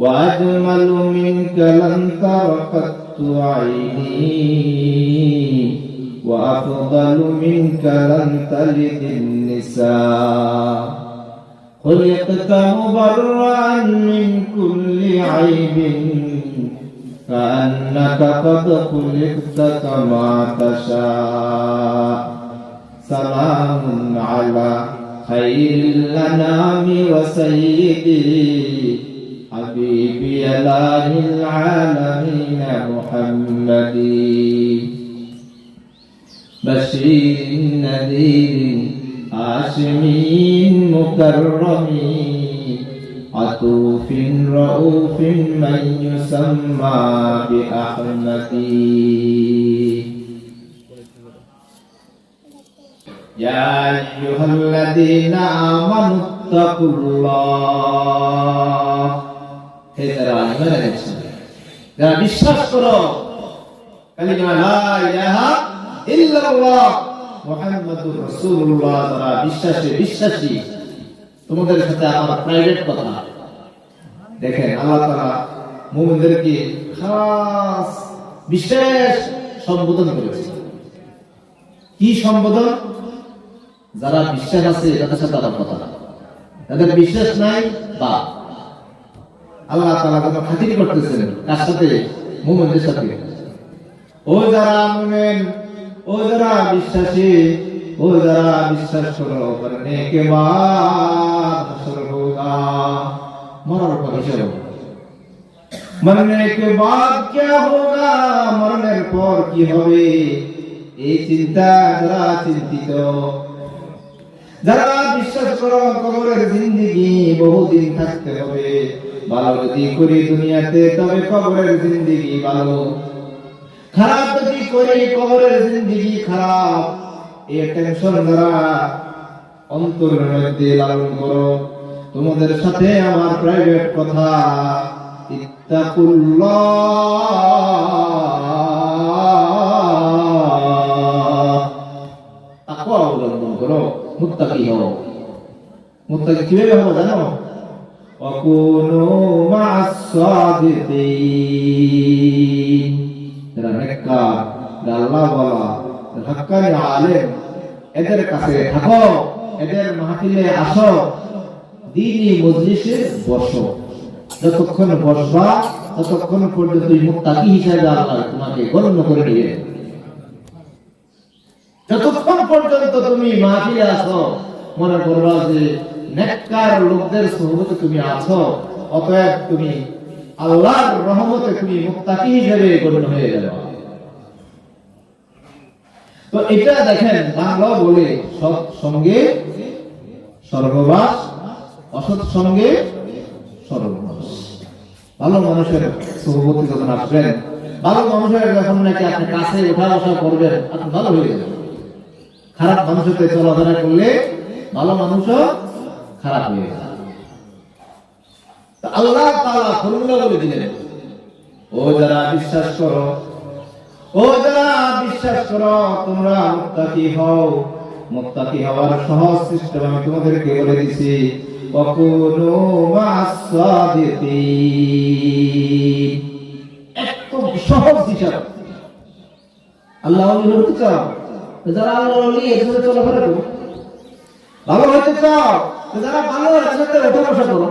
وأجمل منك لن تر قط عيني وأفضل منك لن تلد النساء خلقت مبرأ من كل عيب كأنك قد خلقت كما تشاء سلام على خير الأنام وسيدي حبيبي إله العالمين محمد بشير نذير هاشمي مكرم عطوف رؤوف من يسمى بأحمد يا أيها الذين آمنوا اتقوا الله হে যারা ঈমান এনেছেন যারা বিশ্বাস করো কালিমা লা ইলাহা ইল্লাল্লাহ মুহাম্মাদুর রাসূলুল্লাহ যারা বিশ্বাসী তোমাদের সাথে আমার প্রাইভেট কথা দেখেন আল্লাহ তাআলা মুমিনদেরকে খাস বিশেষ সম্বোধন করেছে কি সম্বোধন যারা বিশ্বাস আছে তাদের সাথে আমার কথা তাদের বিশ্বাস নাই বা আল্লাহ তাআলা যখন খাতির করতেছেন কার সাথে মুমিনদের সাথে ও যারা মুমিন ও যারা বিশ্বাসী ও যারা বিশ্বাস করো করনে কে বাদ হাসর হোগা মরার পর হিসাব মরনে কে বাদ কি হোগা মরনের পর কি হবে এই চিন্তা যারা চিন্তিত যারা বিশ্বাস করো কবরের জিন্দেগি বহুদিন থাকতে হবে ভালো যদি করি দুনিয়াতে তবে কবরের জিন্দেগি ভালো খারাপ যদি করি কবরের জিন্দেগি খারাপ এই টেনশন দ্বারা অন্তরের মধ্যে লালন করো তোমাদের সাথে আমার প্রাইভেট কথা ইত্তাকুল্লাহ তাকওয়া অবলম্বন করো মুত্তাকি হও মুত্তাকি কিভাবে হবো জানো ওয়াকুনু মা'আস সাদিকিন যারা নেককার আল্লাহ ওয়ালা হাক্কানি আলেম এদের কাছে থাকো এদের মাহফিলে আসো দ্বীনি মজলিসে বসো যতক্ষণ বসবা ততক্ষণ পর্যন্ত মুত্তাকি হিসেবে আল্লাহ তোমাকে গণ্য করে নেবে যতক্ষণ পর্যন্ত তুমি মাহফিলে আসো মনে করবা যে নেককার লোকদের সুহবতে তুমি আছো অতএব তুমি আল্লাহর রহমতে তুমি মুত্তাকি হিসেবে গণ্য হয়ে যাবে তো এটা দেখেন বাংলা বলে সৎ সঙ্গে স্বর্গবাস অসৎ সঙ্গে সর্বনাশ ভালো মানুষের সুহবতে যখন আসবেন ভালো মানুষের যখন নাকি আপনি কাছে ওঠা বসা করবেন আপনি ভালো হয়ে যাবেন খারাপ মানুষের সাথে চলাফেরা করলে ভালো মানুষও খারাপ হয়ে যায় আল্লাহ তাআলা ফর্মুলা বলে দিলেন ও যারা বিশ্বাস করো তোমরা মুত্তাকি হও মুত্তাকি হওয়ার সহজ সিস্টেম আমি তোমাদেরকে বলে দিছি ওয়াকুনু মা'আস সাদিকিন একদম সহজ হিসাব আল্লাহ ওলি হতে চাও যারা আল্লাহ ওলি এর সাথে চলাফেরা করো ভালো হতে চাও যারা ভালো এর সাথে ওঠা বসা করো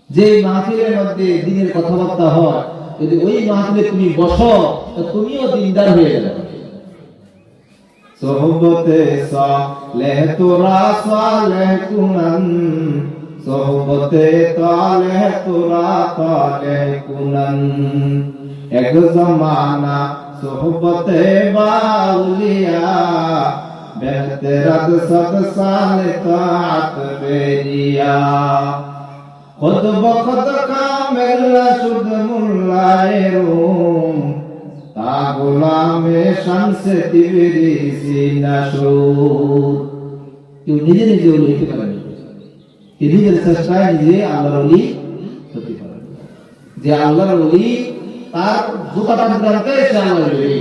যে মাহফিলের মধ্যে দ্বীনের কথাবার্তা হয় যদি ওই মাহফিলে তুমি বসো তো তুমিও দ্বীনদার হয়ে যাবে সোহবতে সালেহ তোরা সালেহ কুনান সোহবতে তালেহ তোরা তালেহ কুনান এক জামানা সোহবতে বাউলিয়া বেহতরাত সব সালে তাআত বেরিয়া খুদ বখত কামেল শুদ মুল্লায়ে রুম তা গোলামে শামসে তিবরিসি নাশুর কেউ নিজে নিজে ওলি হতে পারে কে নিজের চেষ্টায় নিজে আল্লাহর ওলি হতে পারে যে আল্লাহর ওলি তার জুতাটা ধরতে সে আল্লাহর ওলি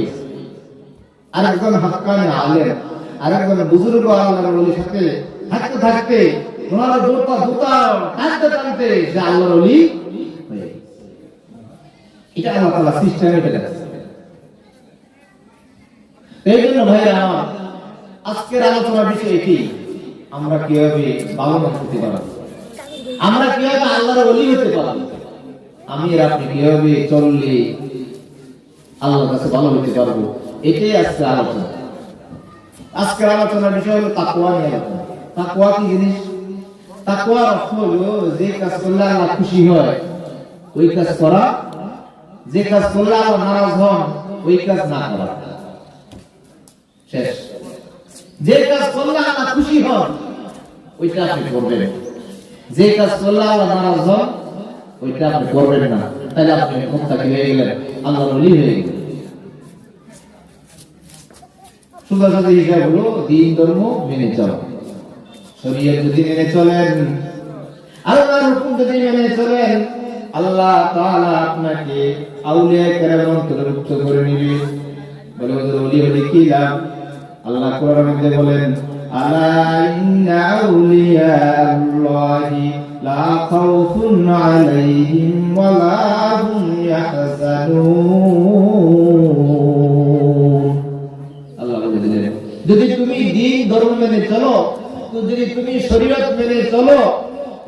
আরেকজন হাক্কানি আলেম আরেকজন বুজুর্গ আল্লাহর ওলির সাথে থাকতে থাকতে ওনারা জুতা টানতে টানতে মুহূর্তে যে আল্লাহর ওলি হয়ে গেছে। এটা আল্লাহ তাআলা সিস্টেমে এটা আছে। এই জন্য ভাইরা আমার, আজকের আলোচনার বিষয় কি? আমরা কিভাবে ভালো মানুষ হতে পারবো, আমরা কিভাবে আল্লাহর ওলি হতে পারবো, আমি আর আপনি কিভাবে চললে আল্লাহর কাছে ভালো হতে পারবো, এটাই আজকে আলোচনা। আজকের আলোচনার বিষয় হলো তাকওয়া নিয়ে আলোচনা। তাকওয়া কি জিনিস? তাকওয়ার অর্থ হলো যে কাজ করলে আল্লাহ খুশি হয় ওই কাজ করা, যে কাজ করলে আল্লাহ নারাজ হন ওই কাজ না করা। শেষ। যে কাজ করলে আল্লাহ খুশি হন ওইটা আপনি করবেন, যে কাজ করলে আল্লাহ নারাজ হন ওইটা আপনি করবেন না। তাহলে আপনি মুত্তাকি হয়ে গেলেন, আল্লাহর ওলি হয়ে গেলেন। সোজা সোজা হিসাব হলো দ্বীন ধর্ম মেনে চলা। শরীয়ত যদি মেনে চলেন, আল্লাহর হুকুম যদি মেনে চলেন, আল্লাহ তাআলা আপনাকে আউলিয়া কেরামের অন্তর্ভুক্ত করে নেবে। বলে ওলি হলে কি লাভ? আল্লাহ কোরআনের মধ্যে বলেন, আলা ইন্না আউলিয়া আল্লাহি লা খাউফুন আলাইহিম ওয়া লা হুম ইয়াহজানুন। আল্লাহ বলেন, যদি তুমি দ্বীন ধর্ম মেনে চলো, যদি তুমি শরীয়ত মেনে চলো,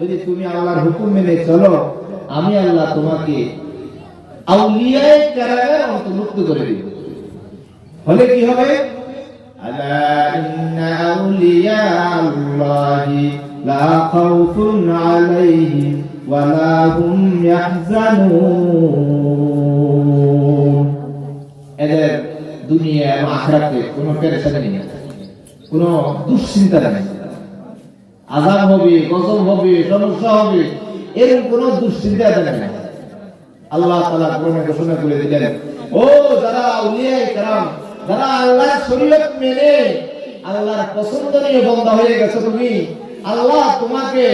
যদি তুমি আল্লাহর হুকুম মেনে চলো, আমি আল্লাহ তোমাকে আউলিয়া কেরামের অন্তর্ভুক্ত করে দেব। হলে কি হবে? আলা ইন্না আউলিয়া আল্লাহি লা খাউফুন আলাইহিম ওয়া লা হুম ইয়াহজানুন। এদের দুনিয়া এবং আখিরাতে কোনো পেরেশানি নেই, কোনো দুশ্চিন্তা নেই। আযাব হবে, গজব হবে, সমস্যা হবে, এরকম কোনো দুশ্চিন্তা এদের নেই। আল্লাহ তাআলা কোরআনে ঘোষণা করে দিলেন, ও যারা আউলিয়া কেরাম, যারা আল্লাহর শরীয়ত মেনে আল্লাহর পছন্দনীয় বান্দা হয়ে গেছো তুমি, আল্লাহ তোমাকে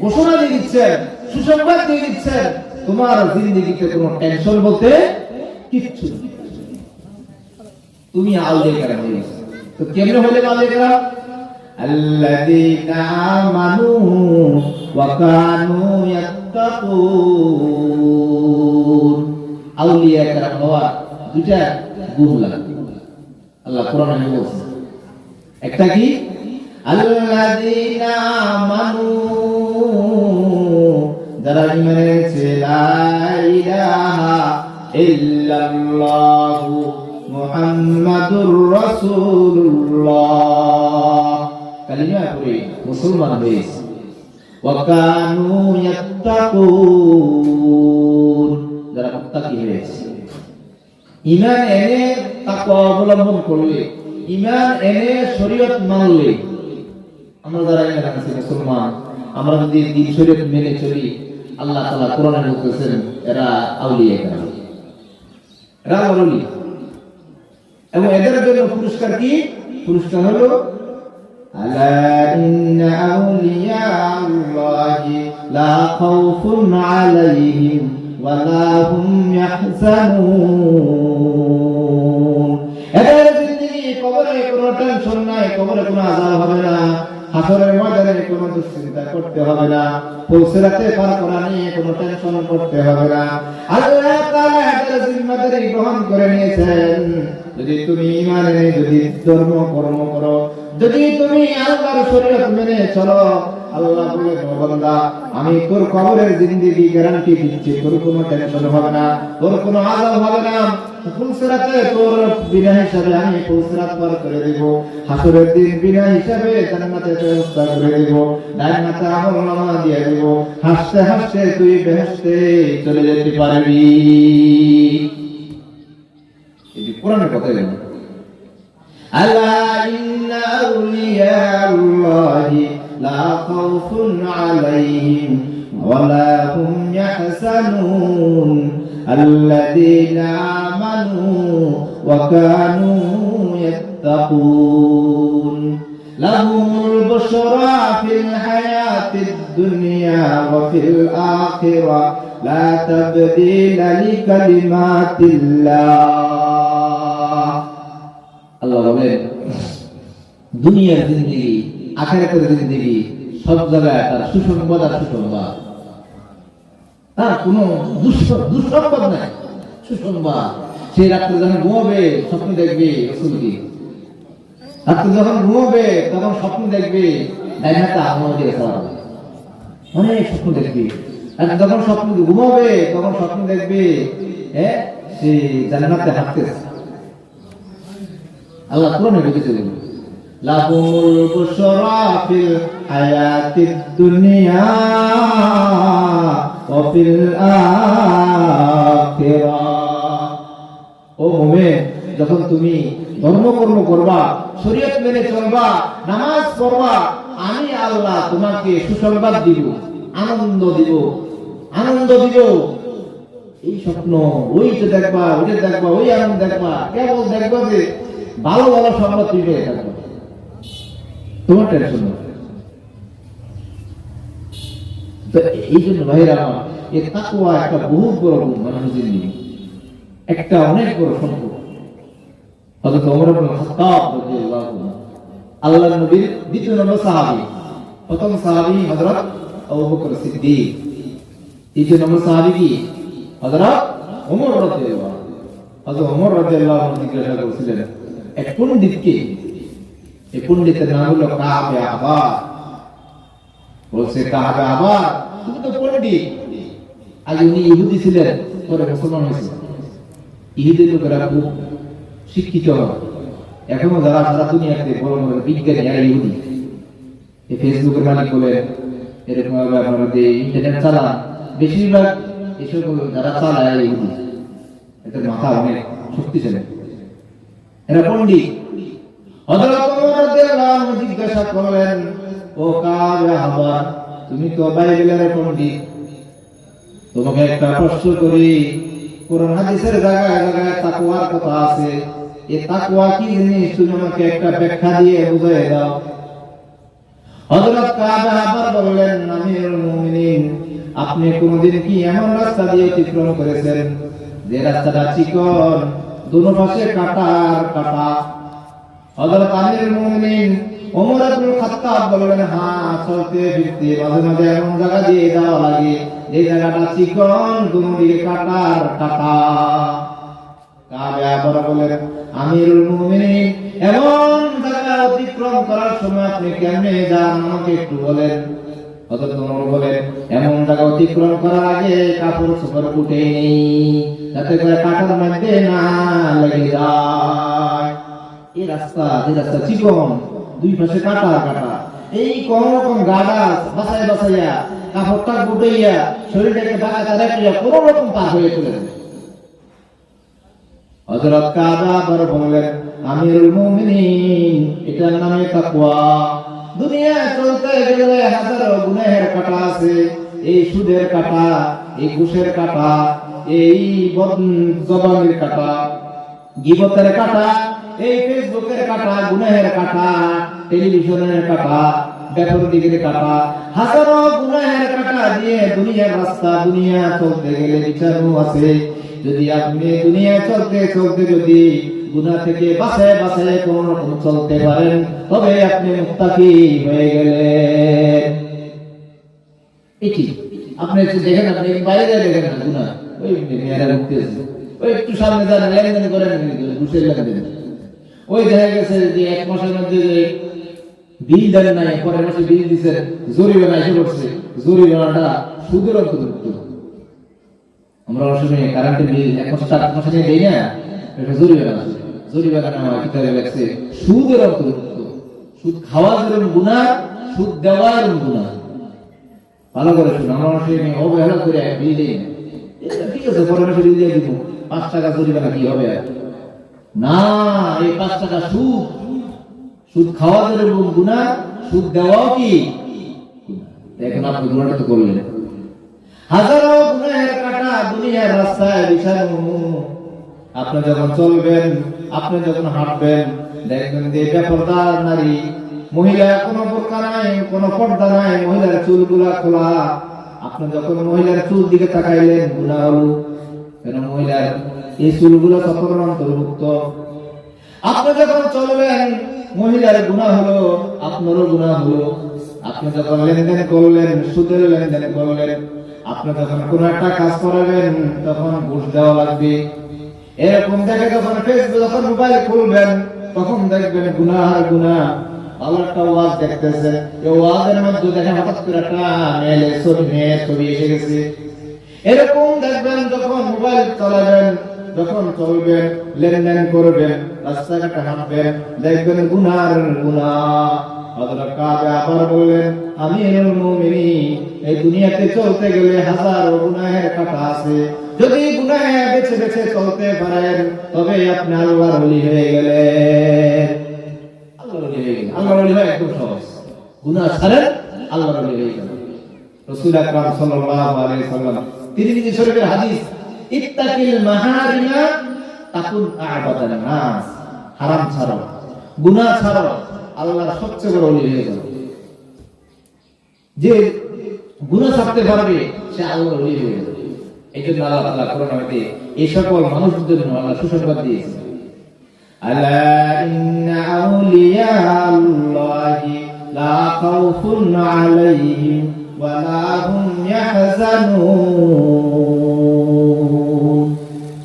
ঘোষণা দিয়ে দিচ্ছেন, সুসংবাদ দিয়ে দিচ্ছেন, তোমার জিন্দেগিতে কোনো টেনশন বলতে কিচ্ছু নেই। তুমি আউলিয়া কেরাম হয়ে গেছো। তো কেমনে হলে আউলিয়া কেরাম? আল্লাযীনা আমানু ওয়া কানু ইয়াত্তাকুন। আউলিয়া কেরাম হওয়া দুইটা গুণ লাগে, আল্লাহ কোরআনে বলেছেন। একটা কি? আল্লাযীনা আমানু, যারা ঈমান এনেছে, লা ইলাহা ইল্লাল্লাহু মুহাম্মাদুর রাসূলুল্লাহ, কালিমা পড়ে মুসলমান হয়েছে। ওয়া কানু ইয়াত্তাকুন, যারা মুত্তাকি হয়েছে। ঈমান এনে তাকওয়া অবলম্বন করলে, ঈমান এনে শরীয়ত মানলে, আমরা যারা ঈমান আনছি মুসলমান, আমরা যদি দ্বীন শরীয়ত মেনে চলি, আল্লাহ তাআলা কোরআনে বলতেছেন এরা আউলিয়া কেরাম, এরা ওলি। এবং এদের জন্য পুরস্কার কি? পুরস্কার হলো আলা ইন্না আউলিয়া আল্লাহি লা খাউফুন আলাইহিম ওয়া লা হুম ইয়াহজানুন। এদের জিন্দেগি কবরে কোনো টেনশন নাই, কবরে কোনো আযাব হবে না, হাসরের ময়দানে কোনো দুশ্চিন্তা করতে হবে না, পুলসিরাতে পার করা নিয়ে কোনো টেনশন করতে হবে না। আল্লাহ তাআলা এদের জিম্মাদারি গ্রহণ করে নিয়েছেন। যদি তুমি ঈমান এনে যদি ধর্ম কর্ম করো, যদি তুমি আল্লাহর শরীয়ত মেনে চলো, আল্লাহ বলে, ও বান্দা, আমি তোর কবরের জিন্দেগি গ্যারান্টি দিচ্ছি, তোর কোনো টেনশন হবে না, তোর কোনো আযাব হবে না। পুলসিরাতে তোর বিনা হিসাবে আমি পুলসিরাত পার করে দেব, হাসরের দিন বিনা হিসাবে জান্নাতের ব্যবস্থা করে দেব, ডান হাতে আমলনামা দিয়ে দেব, হাসতে হাসতে তুই বেহেশতে চলে যেতে পারবি। এই কোরআনের কথা। আলা ইন্না আউলিয়া আল্লাহি লা খাউফুন আলাইহিম ওয়া লা হুম ইয়াহজানুন আল্লাযীনা আমানু ওয়া কানু ইয়াত্তাকুন লাহুমুল বুশরা ফিল হায়াতিদ দুনিয়া ওয়া ফিল আখিরাহ লা তাবদীলা লিকালিমাতিল্লাহ। আল্লাহ বলেন দুনিয়ার জিন্দেগি আখিরাতের জিন্দেগি, সব জায়গায় তার সুসংবাদ আর সুসংবাদ, তার কোন দুঃসংবাদ নাই, সুসংবাদ। সে রাত্রে যখন ঘুমাবে স্বপ্ন দেখবে রাসূলকে, রাত্রে যখন ঘুমাবে তখন স্বপ্ন দেখবে ডাইন হাতে আমল দিয়ে খাওয়াবে, অনেক স্বপ্ন দেখবে। আর যখন স্বপ্ন ঘুমাবে তখন স্বপ্ন দেখবে সে জান্নাতে হাঁটতেছে। আল্লাহ কোরআনে লিখেছেন, লাহুল বুশরা ফিল হায়াতিদ দুনিয়া ওয়া ফিল আখিরাহ। ও মুমিন, যখন তুমি ধর্মকর্ম করবা, শরীয়ত মেনে চলবা, নামাজ পড়বা, আমি আল্লাহ তোমাকে সুসংবাদ দিব, আনন্দ দিব, আনন্দ দিব। এই স্বপ্ন, ওইটা দেখবা, ওইটা দেখবা, ওই আনন্দ দেখবা, কেবল দেখবা যে ভালো ভালো সংবাদ তুমি পেয়ে থাকবে, তোমার টেনশন নেই। এই জন্য ভাইরা আমার, এই তাকওয়া একটা বহুত বড় গুণ মানুষের জিন্দেগি, একটা অনেক বড় সম্পদ। হযরত ওমর ইবনে খাত্তাব রাদিয়াল্লাহু আনহু, আল্লাহর নবীর দ্বিতীয় নম্বর সাহাবী। প্রথম সাহাবী হযরত আবু বকর সিদ্দিক, দ্বিতীয় নম্বর সাহাবী কি হযরত ওমর রাদিয়াল্লাহু আনহু। হযরত ওমর রাদিয়াল্লাহু আনহু জিজ্ঞাসা করেছিলেন এক পণ্ডিতকে, এই পণ্ডিতের নাম হলো কাবে আহবার। বলছে, কাবে আহবার, তুমি তো পণ্ডিত। আগে উনি ইহুদি ছিলেন, পরে মুসলমান হয়েছে। ইহুদি লোকেরা খুব শিক্ষিত, এখনো যারা সারা দুনিয়াতে বড় বড় বিজ্ঞানী আর ইহুদি। এই ফেসবুকের মালিক বলেন, এরকম ভাবে আপনারা যে ইন্টারনেট চালান, বেশিরভাগ এসব যারা চালায় ইহুদি, এদের মাথা অনেক শক্তিশালী, এরা পণ্ডিত। হযরত ওমর রাদিয়াল্লাহু আনহু জিজ্ঞাসা করলেন, ও কাবে আহবার, তুমি তো বাইবেলের পণ্ডিত, তোমাকে একটা প্রশ্ন করি। কোরআন হাদিসের জায়গায় জায়গায় তাকওয়ার কথা আছে, এই তাকওয়া কি জিনিস তুমি আমাকে একটা ব্যাখ্যা দিয়ে বুঝিয়ে দাও। হযরত কাবে আহবার বললেন, আমিরুল মুমিনিন, আপনি কোনদিন কি এমন রাস্তা দিয়ে অতিক্রম করেছেন যে রাস্তাটা চিকন, দুনো পাশে কাঁটার কাঁটা? হযরত আমিরুল মুমিনিন ওমর ইবনে খাত্তাব বললেন, হ্যাঁ, চলতে ফিরতে মাঝে মাঝে এমন জায়গা দিয়ে যাওয়া লাগে এই জায়গাটা চিকন, দুনো দিকে কাঁটার কাঁটা। কাবে আহবার বললেন, আমিরুল মুমিনিন, এমন জায়গা অতিক্রম করার সময় আপনি কেমনে যান আমাকে একটু বলেন। হযরত ওমর বলেন, এমন জায়গা অতিক্রম করার আগে কাপড় চোপড় উঠে নেই, যাতে করে কাঁটার মধ্যে না লেগে যায়। এই রাস্তা, যে রাস্তা চিকন, দুই পাশে কাঁটা কাঁটা, এই কোন রকম গাড়া বাসায় বাসাইয়া কাপড়টা গুটাইয়া শরীরটাকে বাঁকা রাখিয়া কোন রকম পার হয়ে চলে যাবে। হযরত কাবে আহবার বললেন, আমিরুল মুমিনিন, এটার নামে তাকওয়া। দুনিয়া চলতে গেলে হাজারো গুনাহের কাঁটা আছে, এই সুদের কাঁটা, এই ঘুষের কাঁটা, এই জবানের কাঁটা, গীবতের কাঁটা, এই ফেসবুকের কাঁটা, গুনাহের কাঁটা, টেলিভিশনের কাঁটা, বেপরদিগের কাঁটা, হাজারো গুনাহের কাঁটা দিয়ে দুনিয়ার রাস্তা, দুনিয়া চলতে গেলে বিছানো আছে। যদি আপনি দুনিয়া চলতে চলতে যদি গুনাহ থেকে বাঁচায় বাঁচায় কোন রকম চলতে পারেন, তবে আপনি মুত্তাকি হয়ে গেলেন। এটি আপনি দেখেন, আপনি বাইরে দেখেন না গুনাহ, ওই মেয়েরা ঢুকতেছে, ওই একটু সামনে যান, লেনদেন করেন, ঘুষের লেনদেন, ওই দেখা গেছে যে এক মাসের মধ্যে বিল দেন নাই, পরের মাসে বিল দিচ্ছেন, জরিমানা এসে পড়ছে, জরিমানাটা সুদের অন্তর্ভুক্ত। আমরা অনেক সময় কারেন্টের বিল এক মাস 4 মাসে নিয়ে দেই না, এটা জরিমানা আছে, জরিমানা নেওয়া কিতাবে লেখছে সুদের অন্তর্ভুক্ত। সুদ খাওয়া যেরকম গুনাহ, সুদ দেওয়া এরকম গুনাহ। ভালো করে শুনুন, আমরা অনেক সময় অবহেলা করে বিল দেই না, ঠিক আছে পরের মাসে বিল দিয়ে দিব, 5 টাকা জরিমানা কি হবে না, এই 5 টাকা সুদ। সুদ খাওয়া যেরকম গুনাহ, সুদ দেওয়াও কি দেখেন, আপনি গুনাহটা তো করলেন। হাজারো গুনাহের কাঁটা দুনিয়ার রাস্তায় বিছানো। আপনি যখন চলবেন, আপনি যখন হাঁটবেন, দেখবেন যে বেপরদার নারী, মহিলা, কোনো বোরকা নাই, কোনো পর্দা নাই, মহিলার চুলগুলা খোলা। আপনি যখন মহিলার চুল দিকে তাকাইলেন, গুনাহ হলো, কেন মহিলার এই চুলগুলো তখন অন্তর্ভুক্ত। আপনি যখন চলবেন, মহিলার গুনাহ হলো, আপনারও গুনাহ হলো। আপনি যখন লেনদেন করলেন, সুদের লেনদেন করলেন, আপনি যখন কোনো একটা কাজ করাবেন তখন ঘুষ দেওয়া লাগবে। এরকম দেখে যখন ফেসবুক, যখন মোবাইল খুলবেন তখন দেখবেন গুনাহ আর গুনাহ। আল্লাহ একটা ওয়াজ দেখতেছেন, এই ওয়াজের মধ্যে দেখেন হঠাৎ করে একটা মেয়ের ছবি এসে গেছে। এরকম দেখবেন যখন মোবাইল চালাবেন, যখন চলবেন, লেনদেন করবেন, রাস্তাঘাটে হাঁটবেন, দেখবেন গুনার গুনাহ। হযরত কাবে আবার বললেন, আমিরুল মুমিনিন, এই দুনিয়াতে চলতে গেলে হাজারো গুনাহের কাঁটা আছে। যদি গুনাহে বেছে বেছে চলতে পারেন তবে আপনি আল্লাহর ওলি হয়ে গেলেন। আল্লাহর ওলি হয়ে গেলেন। আল্লাহর ওলি হয় একদম সহজ, গুনাহ ছাড়েন আল্লাহর ওলি হয়ে গেলেন। রাসূল আকরাম সাল্লাল্লাহু আলাইহি সাল্লাম তিরমিজি শরীফের হাদিস, ইত্তাকিল মাহারিমা তাকুন আ'বাদান নাস। হারাম ছাড়ো, গুনাহ ছাড়ো, আল্লাহর সবচেয়ে বড় ওলি হয়ে যাবে। যে গুনাহ ছাড়তে পারবে সে আল্লাহর ওলি হয়ে যাবে। এই জন্য আল্লাহ তাআলা কোরআনে এই সকল মানুষদের জন্য আল্লাহ সুসংবাদ দিয়েছেন, আলা ইন্না আউলিয়া আল্লাহি লা খাউফুন আলাইহিম ওয়া লা হুম ইয়াহজানুন।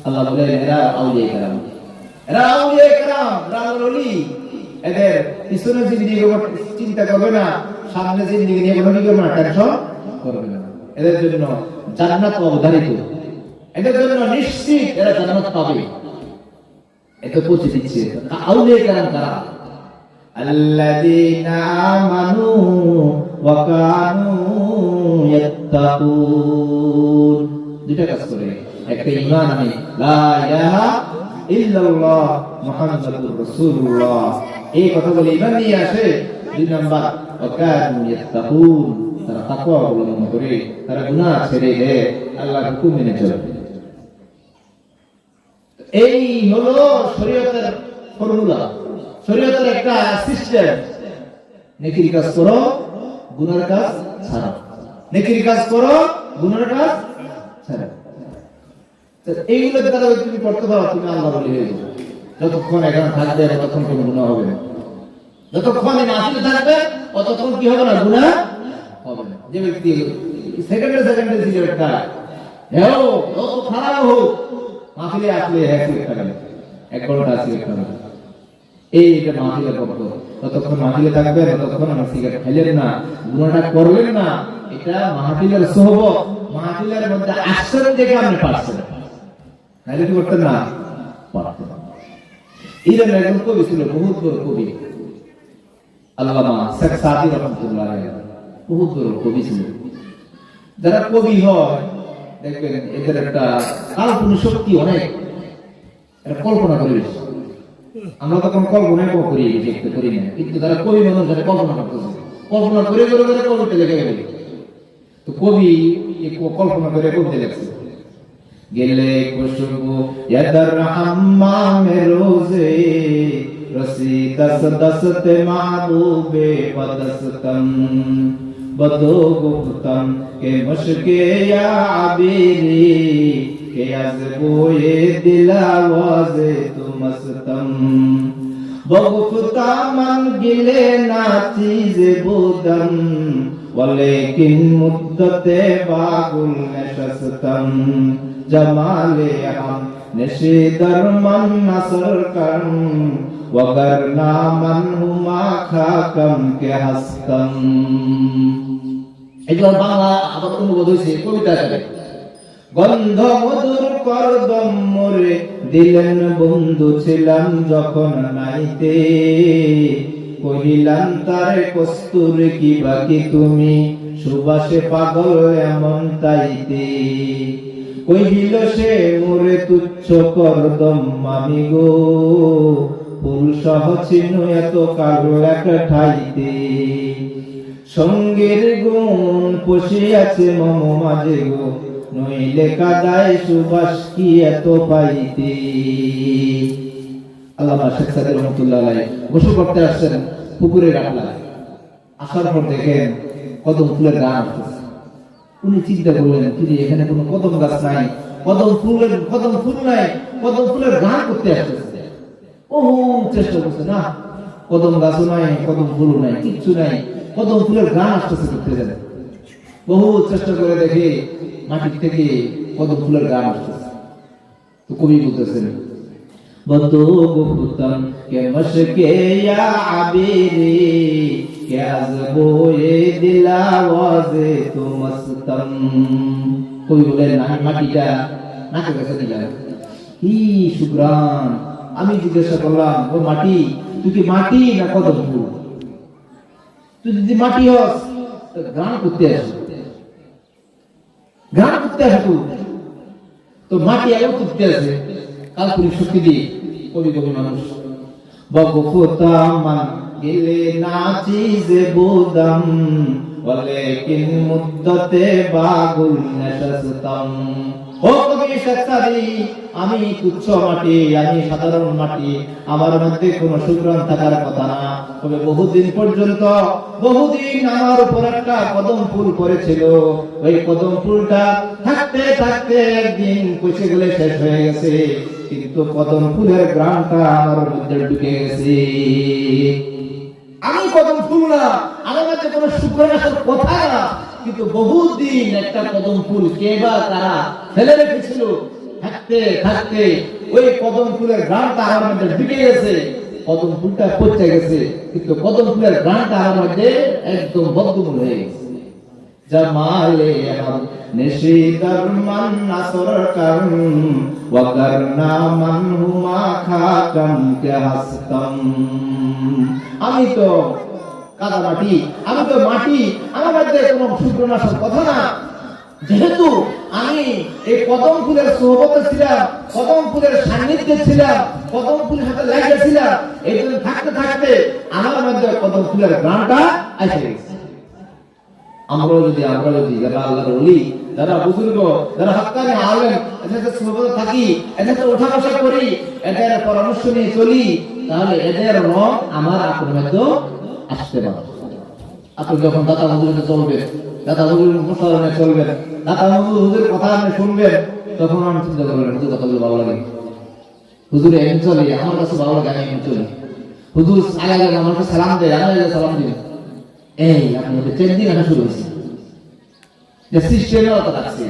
আল্লাহ বলেন, এরা আউলিয়া কেরাম, এরা আউলিয়া কেরাম, এরা আল্লাহর ওলি। এদের পিছনে জিন্দেগি চিন্তা করবে না, সামনে জিন্দেগি নিয়ে কোনো কি করবে না, টেনশন করবে না। এদের জন্য জান্নাত অবধারিত, এদের জন্য নিশ্চিত এরা জান্নাত পাবে। এটা পৌঁছে দিচ্ছে আউলিয়া কেরাম কারা? আল্লাযীনা আমানু ওয়া কানু ইয়াত্তাকুন। দুইটা কাজ করে, একটা ঈমান আনে, লা ইলাহা ইল্লাল্লাহ মুহাম্মাদুর রাসূলুল্লাহ, এই কথা বলে ঈমান নিয়ে আসে। দুই নাম্বার, ওয়া কানু ইয়াত্তাকুন, তারা তাকওয়া অবলম্বন করে, তারা গুনাহ ছেড়ে দেয়, আল্লাহর হুকুম মেনে চলে। এই হলো শরীয়তের ফর্মুলা, শরীয়তের একটা সিস্টেম। নেকির কাজ করো, গুনার কাজ ছাড়ো, নেকির কাজ করো, গুনার কাজ ছাড়ো। এইগুলোর দ্বারা তুমি করতে পারো, তুমি আল্লাহর ওলি হয়ে যাবে। যতক্ষণ এখানে থাকবে ততক্ষণ কোনো গুনাহ হবে না, যতক্ষণ এই মাহফিলে থাকবে ততক্ষণ কি হবে না, গুনাহ হবে না। যে ব্যক্তি সেকেন্ডে সিগারেট খায়, হেও যত খারাপ হোক, মাহফিলে আসলে সিগারেট খাবে, 1 ঘন্টা সিগারেট খাবে, এইটা মাহফিলের পক্ষ। ততক্ষণ মাহফিলে থাকবে ততক্ষণ আমার সিগারেট খাইলেন না, গুনাহটা করলেন না। এটা মাহফিলের সোহবত, মাহফিলের মধ্যে আসছেন দেখে আপনি পারছেন, নাইলে কি করতেন না, পারতেন না। ইরান একজন কবি ছিল, বহুত বড় কবি, আল্লামা শেখ সাদি রহমাতুল্লাহ আলাইহি, বহুত বড় কবি ছিল। যারা কবি হয় দেখবেন এদের একটা কাল্পনিক শক্তি অনেক, এটা কল্পনা করে বেশি। আমরা তখন কল্পনায় করি, দেখতে করি না, কিন্তু যারা কবি মানুষ যারা কল্পনা করতেছে, কল্পনা করে করে করে কবিতা লিখে গেলে। তো কবি কল্পনা করে কবিতা লিখছে, গেলে খুশবু ইয়াদার হাম্মামে রোজে রসি দস দসতে মাহবুবে বদস্তম বদো গুপ্তম কে মুশকে ইয়া আবিরি কে আজবোয়ে দিলাওয়াজে তুমস্তম বগুফতা মান গিলে না চিজে বুদম ওয়ালাকিন মুদ্দতে বাগুল নশস্তম জমালে হাম নশিদর মান নসর করম ওয়াগরনা মান হুমা খাকম কে হস্তম। এগুলো বাংলা আবার অনুবাদ হয়েছে কবিতা আকারে। গন্ধ মধুর করদম মোরে দিলেন বন্ধু ছিলাম যখন নাইতে, কহিলাম তারে কস্তুরে কি বাকি তুমি সুবাসে পাগল এমন তাইতে, কহিল সে মোরে তুচ্ছ করদম মামি গো ফুল সহ চিহ্ন এত কালো একটা ঠাইতে, সঙ্গের গুণ পশিয়াছে মম মাঝে গো নইলে কাদায় সুবাস কি এত পাইতে। আল্লামা শেখ সাদি রহমাতুল্লাহ আলাইহি গোসল করতে আসছেন পুকুরের ঘাটলায়, আসার পর দেখেন কদম ফুলের গান আসছে। উনি চিন্তা করলেন, কিন্তু এখানে কোনো কদম গাছ নাই, কদম ফুল নাই, কদম ফুলের গান করতে আসছে। ও চেষ্টা করছে, না কদম গাছও নাই, কদম ফুলও নাই, কিচ্ছু নাই, কদম ফুলের গান আসতেছে করতে গেলে। বহু চেষ্টা করে দেখে মাটির থেকে কদম ফুলের গান আসতেছে। তো কবি বলতেছেন বদো গুফতন কে মশকে ইয়া আবিরি কে আজবোয়ে দিলাওয়াজে তো মস্তম। কবি বলেন আমি মাটিটা নাকে কাছে দিলাম, কি সুগ্রাণ। আমি জিজ্ঞাসা করলাম ও মাটি, তুই কি মাটি না কদম ফুল? তুই যদি মাটি হস গান করতে আসো, গান করতে আসো। তো মাটি আগে করতে আছে কাল্পনিক শক্তি দিয়ে। কবি কবি মানুষ বগফুতামান গেলে নাচি যে বুদম ওয়ালাকিন মুদ্দাতে বাগুল নাশাসতাম। ও কবি সত্তারি, আমি তুচ্ছ মাটি, আমি সাধারণ মাটি, আমার মধ্যে কোনো সুগ্রাণ থাকার কথা না। তবে বহুদিন পর্যন্ত, বহুদিন আমার উপর একটা কদম ফুল পড়েছিল। ওই কদম ফুলটা থাকতে থাকতে একদিন পচে গেলে শেষ হয়ে গেছে, কিন্তু কদম ফুলের ঘ্রাণটা আমার মধ্যে ঢুকে গেছে। আমি কদম ফুল না, আমার মধ্যে কোনো সুগ্রাণ আসার কথা না, কিন্তু বহুদিন একটা কদম ফুল কে বা তারা ফেলে রেখেছিল। থাকতে থাকতে ওই কদম ফুলের ঘ্রাণটা আমার মধ্যে ঢুকে গেছে। কদম ফুলটা পচে গেছে, কিন্তু কদম ফুলের ঘ্রাণটা আমার মধ্যে একদম বদ্ধমূল হয়ে গেছে। জামালে হাম নিশিদার মান নাসর কারম ওয়া করনা মান হুমা খাকাম কে হাসতাম। আমি তো কাদা মাটি, আমি তো মাটি, আমার মধ্যে কোনো সুগ্রাণ আসার কথা না। যেহেতু আমি এই কদম ফুলের সোহবতে ছিলাম, কদম ফুলের সান্নিধ্যে ছিলাম, কদম ফুলের সাথে লেগেছিলাম, এই জন্য থাকতে থাকতে আমার মধ্যে কদম ফুলের ঘ্রাণটা এসে গেছে। আমরা যদি যারা আল্লাহর ওলি, যারা বুজুর্গ, যারা হক্কানি আলেম, এদের সোহবতে থাকি, এদের ওঠা বসা করি, এদের পরামর্শ নিয়ে চলি, তাহলে এদের রং আমার আপনার মধ্যে আসতে পারে। আপনি যখন দাতা হুজুরে চলবেন, দাতা হুজুরের মুশাওয়ারায় চলবেন, দাতা হুজুরের কথা আপনি শুনবেন, তখন আমি চিন্তা করবেন হুজুর কথাগুলো ভালো লাগে, হুজুর এমন চলে, আমার কাছে ভালো লাগে, আমি এমন চলি। হুজুর আগে আমাকে সালাম দেয়, আমি সালাম দিই। এই আপনি ট্রেন দিন আমি শুরু হয়েছি যে সিস্টেমের কথা রাখছি।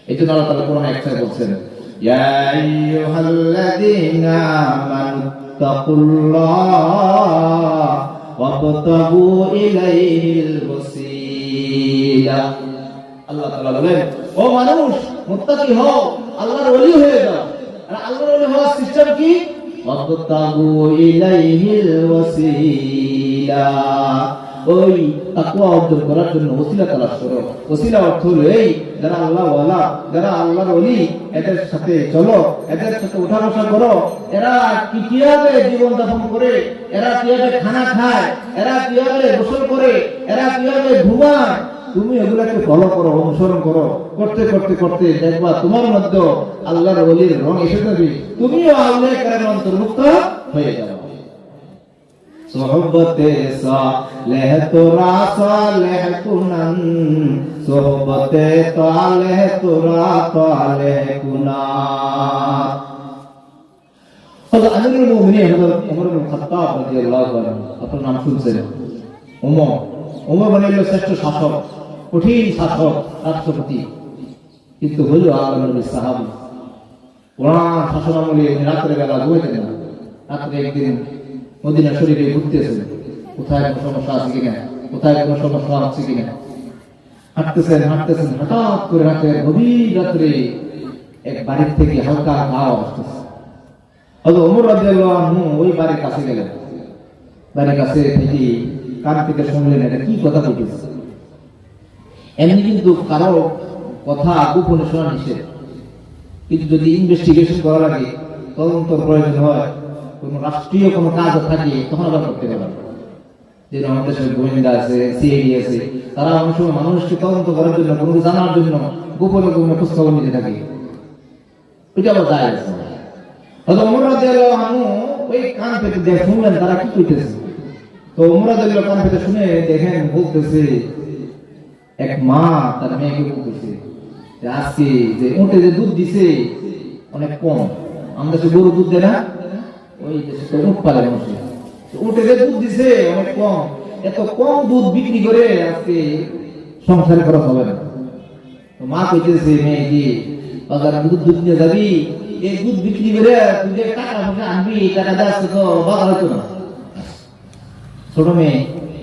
এই জন্য আল্লাহ তাআলা কোরআনে একটা বলছেন ইয়া আইয়ুহাল্লাযীনা আমানুত্তাকুল্লাহ ওয়াবতাগু ইলাইহিল ওয়াসিলা। আল্লাহ তাআলা বলেন ও মানুষ মুত্তাকি হও, আল্লাহর ওলি হয়ে যাও। আর আল্লাহর ওলি হওয়ার সিস্টেম কি? ওয়াবতাগু ইলাইহিল ওয়াসিলা। ওই তাকওয়া অর্জন করার জন্য ওসিলা তালাশ করো। ওসিলা অর্থ হলো এই যারা আল্লাহ ওয়ালা, যারা আল্লাহর ওলি, এদের সাথে চলো, এদের সাথে উঠা বসা করো। এরা কিভাবে জীবন যাপন করে, এরা কিভাবে খানা খায়, এরা কিভাবে গোসল করে, এরা কিভাবে ঘুমায়, তুমি এগুলাকে ফলো করো, অনুসরণ করো। করতে করতে করতে দেখবা তোমার মধ্যে আল্লাহর ওলির রং এসে যাবে, তুমিও আল্লাহর কারণে অন্তর্ভুক্ত হয়ে যাবে। সোহবতে সালেহ তোরা সালেহ কুনান, সোহবতে তালেহ তোরা তালেহ কুনান। হযরত আমিরুল মুমিনিন হযরত ওমর ইবনে খাত্তাব রাদিয়াল্লাহু আনহু, আপনার নাম শুনছেন? ওমর বানিল শ্রেষ্ঠ শাসক, কঠিন শাসক, রাষ্ট্রপতি, কিন্তু হলো আল্লাহর নবীর সাহাবী। কোরআন শাসন আমলে রাতের বেলা ঘুমাইতেন না। রাত্রে একদিন মদিনা শরীফে ঘুরতেছেন, কোথায় কোনো সমস্যা আছে কিনা, কোথায় কোনো সমস্যা হচ্ছে কিনা। হাঁটতেছেন হাঁটতেছেন, হঠাৎ করে রাতে গভীর রাত্রে এক বাড়ির থেকে হালকা আওয়াজ আসতেছে। হযরত ওমর রাদিয়াল্লাহু আনহু ওই বাড়ির কাছে গেলেন। বাড়ির কাছে থেকে কান থেকে শুনলেন এটা কি কথা বলতেছে। এমনি কিন্তু কারো কথা গোপনে শোনা নিষেধ, কিন্তু যদি ইনভেস্টিগেশন করা লাগে, তদন্ত প্রয়োজন হয়, কোন রাষ্ট্রীয় কোন কাজ থাকে, তখন আবার করতে পারে। যে আমাদের দেশের গোয়েন্দা আছে, সিআইডি আছে, তারা অনেক সময় মানুষকে তদন্ত করার জন্য, কোনো জানার জন্য গোপনে গোপনে খোঁজ খবর নিতে থাকে। এটা আবার দায় আছে। হযরত ওমর রাদিয়াল্লাহু আনহু ওই কান পেতে দেখে শুনলেন তারা কি কইতেছে। তো ওমর রাদিয়াল্লাহু কান পেতে শুনে দেখেন বলতেছে, এক মা তার মেয়েকে বলতেছে যে আজকে যে উটে যে দুধ দিছে অনেক কম, আমরা যে গরু দুধ দেয় না, ওই দেশে তো উট পালে মানুষে, উঠে যে দুধ দিছে অনেক কম, এত কম দুধ বিক্রি করে আজকে সংসার খরচ হবে না। মা কইতেছে মেয়ে কি বাজারে দুধ নিয়ে যাবি, এই দুধ বিক্রি করে তুই যে টাকা পয়সা আনবি, টাকা দেওয়া তো বাজার হতো না। ছোট মেয়ে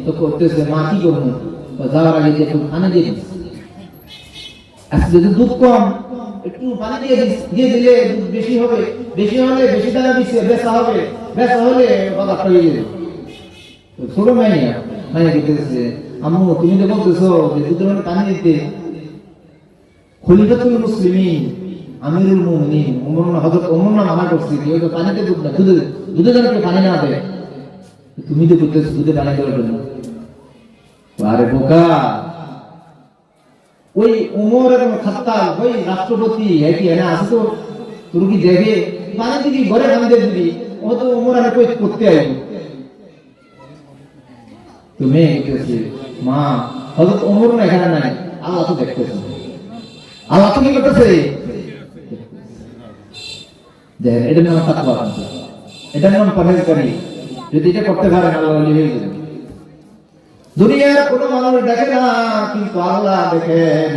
তো করতেছে মা কি করবো, যাওয়ার আগে একটু পানি দিয়ে দিস, আজকে যদি দুধ কম একটু পানি দিয়ে দিলে দুধ বেশি হবে, বেশি হলে বেশি টাকা দিচ্ছে বেচা হবে, বেচা হলে বাজার পেয়ে যাবে। ছোট মেয়ে মাইয়া দিতেছে আম্মু তুমি তো বলতেছো যে দুধের মধ্যে পানি দিতে, খলিফাতুল মুসলিমিন আমিরুল মুমিনিন হযরত ওমর না মানা করছে যে ওই পানিতে দুধ না, দুধে যেন কেউ পানি না দেয়, তুমি তো বলতেছো দুধে পানি দেওয়ার জন্য। আরে বোকা, ওই ওমর এবং খাত্তাব ওই রাষ্ট্রপতি একই এনে আছে তো, তুমি কি দেখে পানি দিবি ঘরে পানি দিয়ে দিবি, ও তো ওমর আনে কই করতে আইবো। তুমি বলতেছে মা হযরত ওমর না এখানে নাই, আল্লাহ তো দেখতেছে, আল্লাহ তো কি করতেছে, এটার নাম তাকওয়া, এটার নাম পরহেজগারি। যদি এটা করতে পারেন আল্লাহ ওলি হয়ে যাবেন। দুনিয়ার কোন মানুষ দেখে না কিন্তু আল্লাহ দেখেন,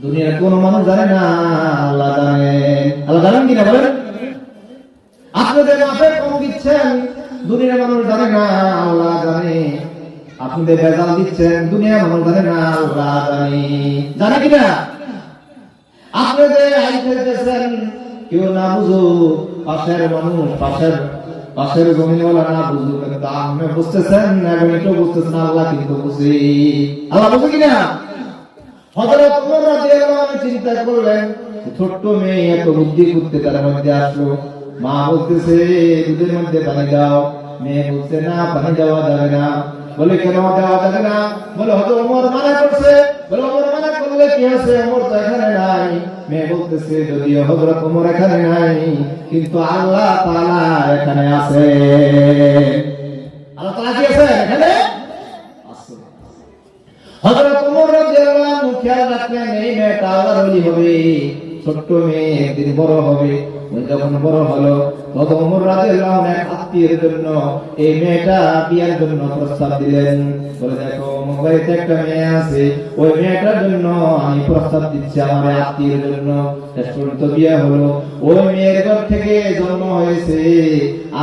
দুনিয়ার কোন মানুষ জানে না আল্লাহ জানেন। আল্লাহ জানেন কিনা বলেন? আপনাদের মাপে কম দিচ্ছেন, দুনিয়ার মানুষ জানে না আল্লাহ জানে। আপনাদের বেজাল দিচ্ছেন, দুনিয়ার মানুষ জানে না আল্লাহ জানে। জানে কিনা? আপনাদের আই ফেলতেছেন, কেউ না বুঝো, পাশের মানুষ পাশের জমিনওয়ালা না বুঝুক, কিন্তু আপনি বুঝতেছেন, এখন এটাও বুঝতেছেন, আল্লাহ কিন্তু বুঝি। আল্লাহ বুঝে কিনা? হযরত ওমর রাদিয়াল্লাহু আনহু চিন্তা করলেন, ছোট্ট মেয়ে এত বুদ্ধি করতে তার মধ্যে আসলো। মা বলতেছে দুধের মধ্যে পানি দাও, মেয়ে বলছে না পানি দেওয়া যাবে না। বলে কেন দেওয়া যাবে না? বলে হয়তো ওমর মানা করছে। বলে ওমর মানা করলে কি আছে, ওমর তো এখানে নাই। মেয়ে বলতেছে যদিও হযরত ওমর এখানে নাই, কিন্তু আল্লাহ তাআলা এখানে আছে। আল্লাহ তাআলা কি আছে এখানে? আছে। হযরত ওমর রাদিয়াল্লাহু আনহু খেয়াল রাখলেন এই মেয়েটা আল্লাহর ওলি হবে, ছোট্ট মেয়ে একদিন বড় হবে। ওই যখন বড় হলো তখন ওমর রাদিয়াল্লাহু আনহু এক আত্মীয়ের জন্য এই মেয়েটা বিয়ার জন্য প্রস্তাব দিলেন। বলে দেখো মুম্বাইতে একটা মেয়ে আছে, ওই মেয়েটার জন্য আমি প্রস্তাব দিচ্ছি আমার আত্মীয়ের জন্য। তো বিয়ে হলো, ওই মেয়ের ঘর থেকে জন্ম হয়েছে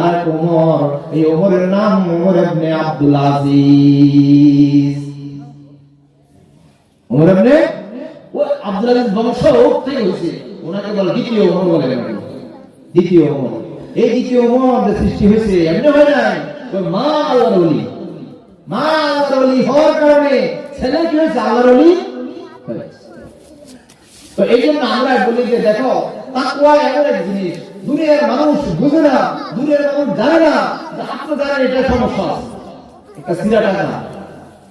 আর ওমর। এই ওমরের নাম ওমর ইবনে আব্দুল আজিজ। ওমর ইবনে আব্দুল আজিজ বংশ থেকে হয়েছে, ওনাকে বলে দ্বিতীয় ওমর বলে। দ্বিতীয় ওমর, এই দ্বিতীয় ওমর সৃষ্টি হয়েছে এমনি হয় নাই, ওই মা আল্লাহর ওলি। মা আল্লাহর ওলি হওয়ার কারণে ছেলে কি হয়েছে আল্লাহর ওলি হয়েছে। তো এই জন্য আমরা বলি যে দেখো তাকওয়া এমন এক জিনিস, দুনিয়ার মানুষ বুঝে না, দুনিয়ার মানুষ জানে না। আপনি জানেন এটা সমস্যা। একটা সিরা টাকা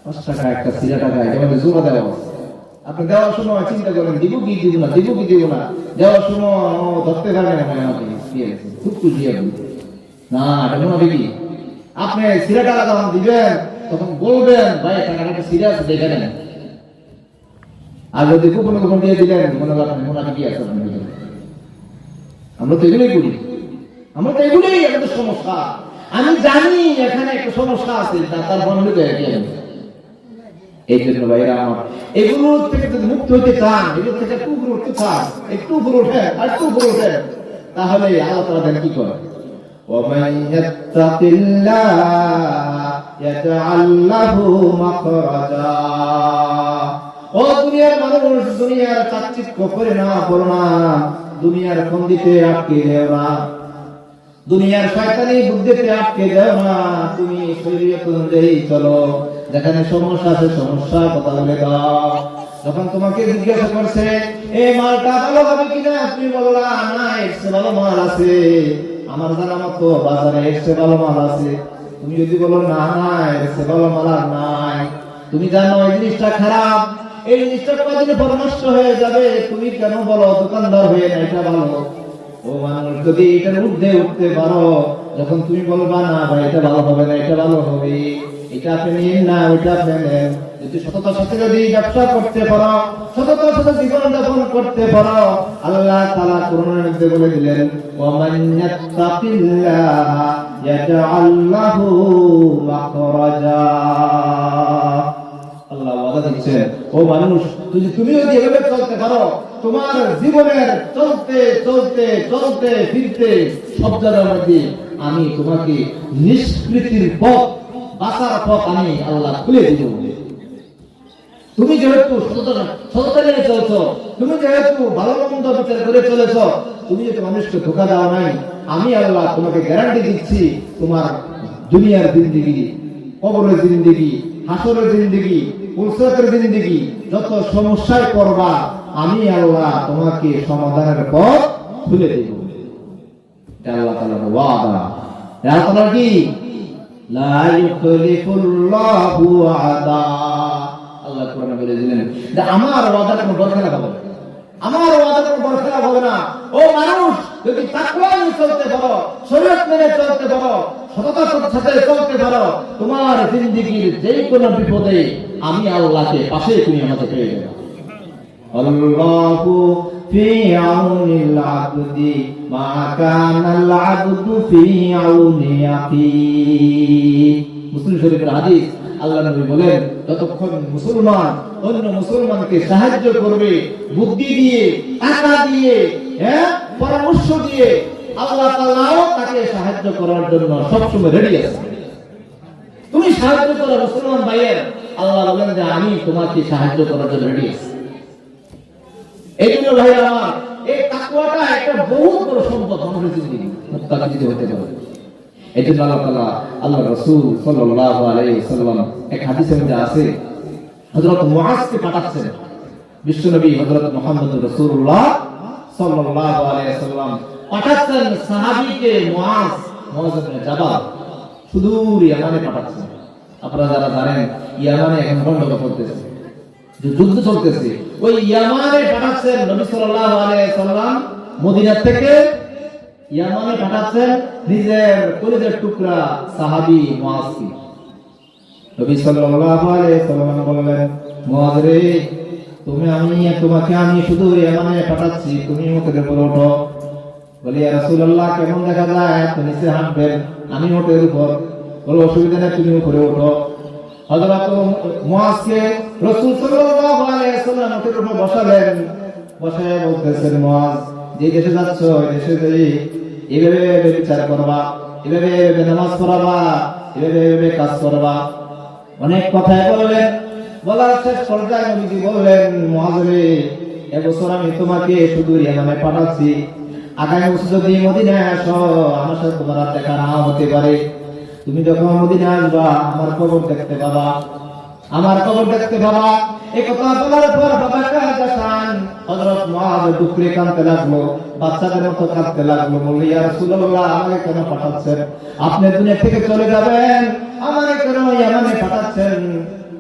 5 টাকা, একটা সিরা টাকা যেমন জোড়া দেওয়া, আপনি দেওয়ার সময় চিন্তা করেন দিব কি দিব না, দিব কি দিব না। দেওয়ার সময় ধরতে পারবেন আমাকে খুব খুশি হবে না, এটা মনে কি আপনি সিরা টাকা যখন দিবেন তখন বলবেন ভাই টাকাটা সিরা আছে দেখে নেন। আর যদি কোনো গোপন দিয়ে দিলেন মনে করেন মনে কি আছে, আমরা তো এগুলোই করি, আমরা তো এগুলোই আমাদের সমস্যা। আমি জানি এখানে একটা সমস্যা আছে, তার বন্ধু এই জন্য ভাইরা আমার এগুলো থেকে যদি মুক্ত হইতে চান, এগুলো থেকে একটু উপরে উঠতে চান, একটু উপরে উঠে আর একটু উপরে উঠে, তাহলে আল্লাহ তাআলা দেন কি করে, ওয়ামান ইয়াত্তাকিল্লাহ ইয়াজআল লাহু মাখরাজা। ও দুনিয়ার মানুষ, দুনিয়ার চাকচিক্য করে না, পড়ো না, দুনিয়ার ফন্দিতে আটকে যেও না, দুনিয়ার শয়তানি বুদ্ধিতে আটকে যাও না। তুমি শরীয়ত অনুযায়ী চলো, যেখানে সমস্যা আছে সমস্যা কথা বলে দাও। যখন তোমাকে জিজ্ঞাসা করছে এই মালটা ভালো হবে কিনা, তুমি বললা না এর চেয়ে ভালো মাল আছে, আমার জানা মতো বাজারে এর চেয়ে ভালো মাল আছে। তুমি যদি বলো না না এর চেয়ে ভালো মাল আর নাই, তুমি জানো এই জিনিসটা খারাপ, এই জিনিসটা কদিনে পর নষ্ট হয়ে যাবে, তুমি কেন বলো দোকানদার হয়ে না এটা ভালো। ও মানুষ, যদি এটার ঊর্ধ্বে উঠতে পারো, যখন তুমি বলবা না ভাই এটা ভালো হবে না এটা ভালো হবে, এটা আপনি নিন না, ওইটা আপনি নেন। যদি সততার সাথে যদি ব্যবসা করতে পারো, সততার সাথে জীবন যাপন করতে পারো, আল্লাহ তাআলা কোরআনের মধ্যে বলে দিলেন, ওয়া মান ইয়াত্তাকিল্লাহা ইয়াজআল লাহু মাখরাজা। আল্লাহ ওয়াদা দিচ্ছেন, ও মানুষ, তুমি যদি এভাবে চলতে পারো, তোমার জীবনের চলতে চলতে চলতে ফিরতে সব জায়গার মধ্যে আমি তোমাকে নিষ্কৃতির পথ, বাঁচার পথ আমি আল্লাহ খুলে দিব। তুমি যেহেতু সততা নিয়ে চলছো, তুমি যেহেতু ভালো মন্দ বিচার করে চলেছ, তুমি যদি মানুষকে ধোঁকা দাও নাই, আমি আল্লাহ তোমাকে গ্যারান্টি দিচ্ছি, তোমার দুনিয়ার জিন্দেগি, কবরের জিন্দেগি, হাসরের জিন্দেগি, পুলসরাতের জিন্দেগি, যত সমস্যায় পড়বা, আমি আল্লাহ তোমাকে সমাধানের পথ খুলে দেব। আল্লাহ তাআলার ওয়াদা। আল্লাহ তাআলা কি লা ইউখলিফুল্লাহু ওয়াদা। আল্লাহ কোরআনে বলে দিলেন যে আমার ওয়াদার কোনো বরখেলাপ হবে না, আমার ওয়াদার কোনো বরখেলাপ হবে না। ও মানুষ, যদি তাকওয়া নিয়ে চলতে পারো, শরীয়ত মেনে চলতে পারো, সততার সাথে চলতে পারো, তোমার জিন্দেগীর যে কোনো বিপদে আমি আল্লাহকে পাশে তুমি আমাকে পেয়ে যাবে। আল্লাহু ফি আউনিল আবদি মা কানাল আবদু ফি আউনি আখি। মুসলিম শরীফের হাদিস। আল্লাহ নবী বলেন, যতক্ষণ মুসলমান অন্য মুসলমানকে সাহায্য করবে বুদ্ধি দিয়ে, টাকা দিয়ে, পরামর্শ দিয়ে, আল্লাহ তাআলাও তাকে সাহায্য করার জন্য সবসময় রেডি আছে। তুমি সাহায্য করো মুসলমান ভাইয়ের, আল্লাহ বলেন যে আমি তোমাকে সাহায্য করার জন্য রেডি আছি। এই জন্য ভাই আমার, এই তাকওয়াটা একটা বহুত বড় সম্পদ আমাদের জিন্দেগি, মুত্তাকি হতে পারে। এই জন্য আল্লাহ তাআলা, আল্লাহ রাসূল সাল্লাল্লাহু আলাইহি ওয়াসাল্লাম এক হাদিসের মধ্যে আছে, হযরত মুআজকে পাঠাচ্ছেন বিশ্বনবী হযরত মুহাম্মদুর রাসূলুল্লাহ সাল্লাল্লাহু আলাইহি ওয়াসাল্লাম পাঠাচ্ছেন সাহাবীকে মুআজ ইবনে জাবাল, সুদূর ইয়ামানে পাঠাচ্ছেন। আপনারা যারা জানেন, ইয়ামানে এখন গন্ডগোল চলতেছে, যুদ্ধ চলতেছে, ওই ইয়ামানে পাঠাচ্ছেন নবী সাল্লাল্লাহু আলাইহি ওয়াসাল্লাম। মদিনা থেকে ইয়ামানে পাঠাচ্ছেন নিজের কলিজার টুকরা সাহাবী মুআজকে। নবী সাল্লাল্লাহু আলাইহি ওয়াসাল্লাম বললেন, মুআজ রে, তোমাকে আমি শুধু ইয়ামানে পাঠাচ্ছি, তুমি উটের উপর ওঠো। বলি, ইয়া রাসূলুল্লাহ, কেমন দেখা যায়? আপনি নিচে হাঁটবেন, আমি উটের উপর। বলো, অসুবিধা নেই, তুমি উপরে ওঠো। হযরত মুআজকে রাসূল সাল্লাল্লাহু আলাইহি ওয়াসাল্লাম উটের উপর বসালেন। বসে বলতেছেন, মুআজ, যে দেশে যাচ্ছ, ওই দেশে যাই এভাবে বিচার করবা, এভাবে নামাজ পড়াবা, এভাবে কাজ করবা। অনেক কথাই বললেন। বলার শেষ পর্যায়ে নবীজি বললেন, মুআজ রে, এবছর আমি তোমাকে শুধু ইয়ামানে পাঠাচ্ছি, আগামী বছর যদি মদিনায় আসো, আমার সাথে তোমার দেখা নাও হতে পারে। তুমি যখন মদিনায় আসবা, আমার কবর দেখতে পাবা, আমার কবর দেখতে পাবা। এই কথা বলার পর বাবা কাজাসান হযরত মুআজ দুঃখে কাঁদতে লাগলো, বাচ্চাদের মতো কাঁদতে লাগলো। বলল, ইয়া রাসূলুল্লাহ, আমাকে কেন পাঠাচ্ছেন? আপনি দুনিয়া থেকে চলে যাবেন, আমাকে কেন ইয়ামানে পাঠাচ্ছেন?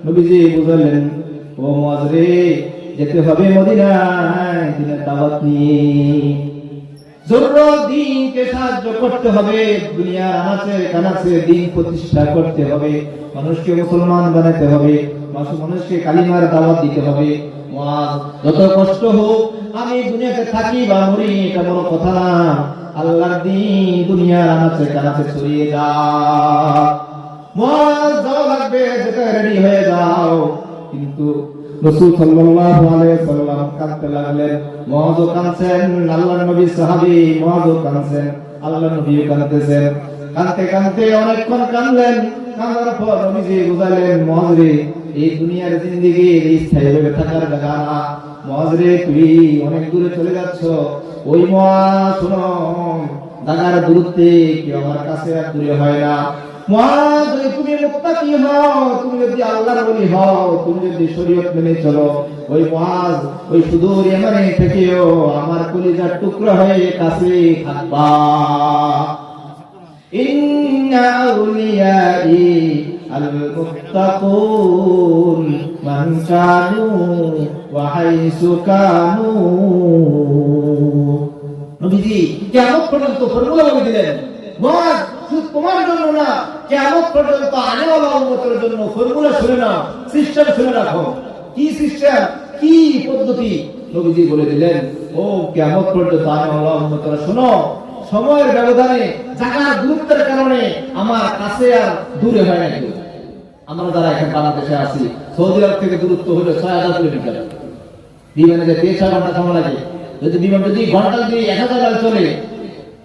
নবীজি বুঝালেন, ও মুআজ রে, যেতে হবে মদিনায়, দিনের দাওয়াত নিয়ে জরুরত দ্বীনকে সাহায্য করতে হবে, দুনিয়ার আনাচে কানাচে দ্বীন প্রতিষ্ঠা করতে হবে, মানুষকে মুসলমান বানাতে হবে, মানুষকে কালিমার দাওয়াত দিতে হবে। মুআজ, যত কষ্ট হোক আমি দুনিয়াতে থাকি বা মরি, এটা বড় কথা না, আল্লাহর দ্বীন দুনিয়ার আনাচে কানাচে ছড়িয়ে যাও। মুআজ, যাওয়া লাগবে, যেতে রেডি হয়ে যাও। কিন্তু রাসূল সাল্লাল্লাহু আলাইহি ওয়াসাল্লাম কাঁদতে লাগলেন। মুআজও কাঁদছেন, আল্লাহর নবী সাহাবী মুআজও কাঁদছেন, আল্লাহর নবীও কাঁদতেছেন। কাঁদতে কাঁদতে অনেকক্ষণ কাঁদলেন। কাঁদার পর নবীজি বুঝালেন, মুআজ রে, এই দুনিয়ার জিন্দেগি এই স্থায়ীভাবে থাকার জায়গা না। মুআজ রে, তুই অনেক দূরে চলে যাচ্ছ। ওই মুআজ, শোনো, জায়গার দূরত্বে কি আমার কাছে আর দূরে হয় না। মুআজ, তুমি মুত্তাকি হও, তুমি যদি আল্লাহর ওলি হও, তুমি যদি শরীয়ত মেনে চলো, ওই মুআজ ওই সুদূর ইয়ামানে থেকেও আমার কলিজার টুকরা হয়ে কাছে থাকবা। ইন্না আউলিয়াই আল মুত্তাকুন মান কানু ওয়া হাইসু কানু। নবীজি কিয়ামত পর্যন্ত ফর্মুলা বলে দিলেন, মুআজ, শুধু তোমার জন্য না, কিয়ামত পর্যন্ত আনেওয়ালা উম্মতের জন্য ফর্মুলা শুনে নাও, সিস্টেম শুনে রাখো। কি সিস্টেম, কি পদ্ধতি? নবীজি বলে দিলেন, ও কিয়ামত পর্যন্ত আনেওয়ালা উম্মতরা শোনো, সময়ের ব্যবধানে জায়গার দূরত্বের কারণে আমার কাছে আর দূরে হয় না কেউ। আমরা যারা এখন বাংলাদেশে আছি, সৌদি আরব থেকে দূরত্ব হলো ৬০০০ কিলোমিটার, বিমানে যেতে ৬ ঘন্টা সময় লাগে। যদি বিমান যদি ঘন্টা দিয়ে ১০০০ মাইল চলে,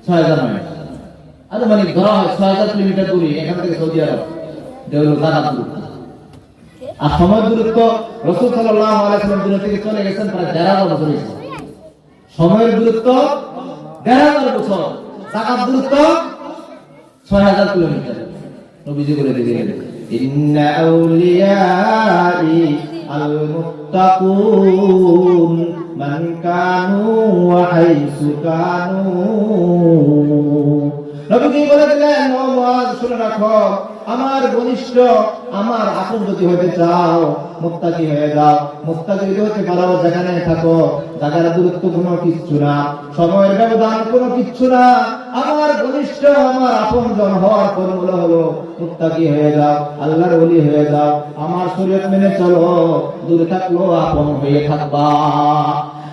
৬০০০ মাইল আনুমানিক ধরা হয় ৬০০০ কিলোমিটার দূরে এখান থেকে সৌদি আরব। এটা হলো জায়গার দূরত্ব। আর সময় দূরত্ব, রাসূল সাল্লাল্লাহু আলাইহি ওয়াসাল্লাম দুনিয়া থেকে চলে গেছেন প্রায় ১৫০০ বছর হয়েছে। সময়ের দূরত্ব ১৫০০ বছর, জায়গার দূরত্ব ৬০০০ কিলোমিটার। নবীজি বলে দিলেন, ইন্না আউলিয়াই আল মুত্তাকুন মান কানু ওয়া হাইসু কানু। নবীজি বলে দিলেন, ও মুআজ শুনে রাখো, আমার ঘনিষ্ঠ, আমার আপন যদি হতে চাও, মুত্তাকি হয়ে যাও। মুত্তাকি যদি হতে পারো, যেখানে থাকো, জায়গার দূরত্ব কোনো কিচ্ছু না, সময়ের ব্যবধান কোনো কিচ্ছু না। আমার ঘনিষ্ঠ, আমার আপনজন হওয়ার ফর্মুলা হলো মুত্তাকি হয়ে যাও, আল্লাহর ওলি হয়ে যাও, আমার শরীয়ত মেনে চলো, দূরে থাকলো আপন হয়ে থাকবা।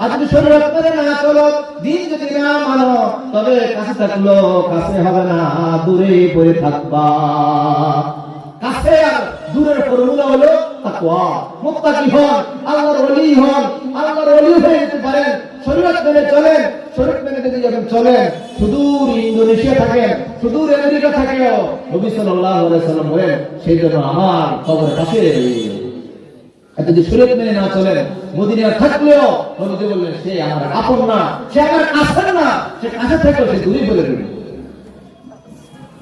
আর যদি শরীয়ত মেনে না চলো, দিন যদি না মানো, তবে কাছে থাকলো কাছে হবে না, দূরে পড়ে থাকবা। কাছে আর দূরের ফর্মুলা হলো তাকওয়া। মুত্তাকি হন, আল্লাহর ওলি হন, আল্লাহর ওলি হয়ে যেতে পারেন, শরীয়ত মেনে চলেন। শরীয়ত মেনে যদি যখন চলেন, সুদূর ইন্দোনেশিয়া থাকেন, সুদূর আমেরিকা থাকেও, নবী সাল্লাল্লাহু আলাইহি ওয়াসাল্লাম বলেন, সেই জন্য আমার কবরের পাশে। যদি শরীয়ত মেনে না চলেন, মদিনায় থাকলেও নবীজি বললেন, সে আমার আপন না, সে আমার কাছের না, সে কাছে থাকলেও সে দূরে বলে দেবে।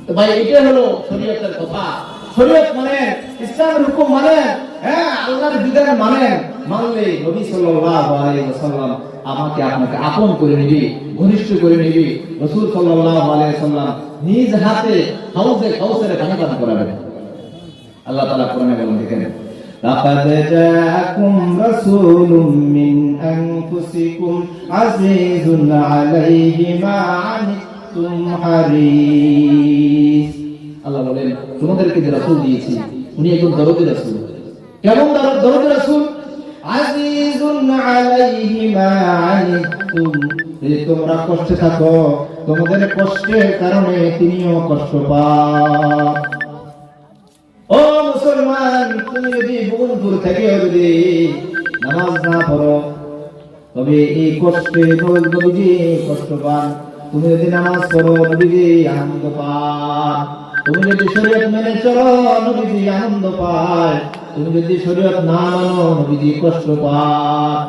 তো ভাই, এটা হলো শরীয়তের কথা। শরীয়ত মানে, ইসলামের হুকুম মানে, হ্যাঁ, আল্লাহর বিধান মানে, মানলে নবী সাল্লাল্লাহু আলাইহি ওয়াসাল্লাম আমাকে আপনাকে আপন করে নিবি, ঘনিষ্ঠ করে নিবি। রাসূল সাল্লাল্লাহু আলাইহি ওয়াসাল্লাম নিজ হাতে হাউজে কাউসারে পানি পান করাবেন। আল্লাহ তাআলা কোরআনে বলেন, দেখেন, লাকাদ জাআকুম রাসূলুম মিন আনফুসিকুম আযীযুন আলাইহি মা আনিতুম হারিস। আল্লাহ বলেন, তোমাদেরকে যে রাসূল দিয়েছি, উনি একজন দরদি রাসূল। কেমন দরদি রাসূল? আযীযুন আলাইহি মা আনিতুম, যদি তোমরা কষ্টে থাকো, তোমাদের কষ্টের কারণে তিনিও কষ্ট পান। ও মুসলমান, তুমি যদি বন্ধুর থেকে যদি নামাজ না পড়ো, তবে এই কষ্টে নবীজি কষ্ট পান। তুমি যদি নামাজ পড়ো, নবীজি আনন্দ পান। তুমি যদি শরীয়ত মেনে চলো, নবীজি আনন্দ পায়। তুমি যদি শরীয়ত না মানো, নবীজি কষ্ট পান।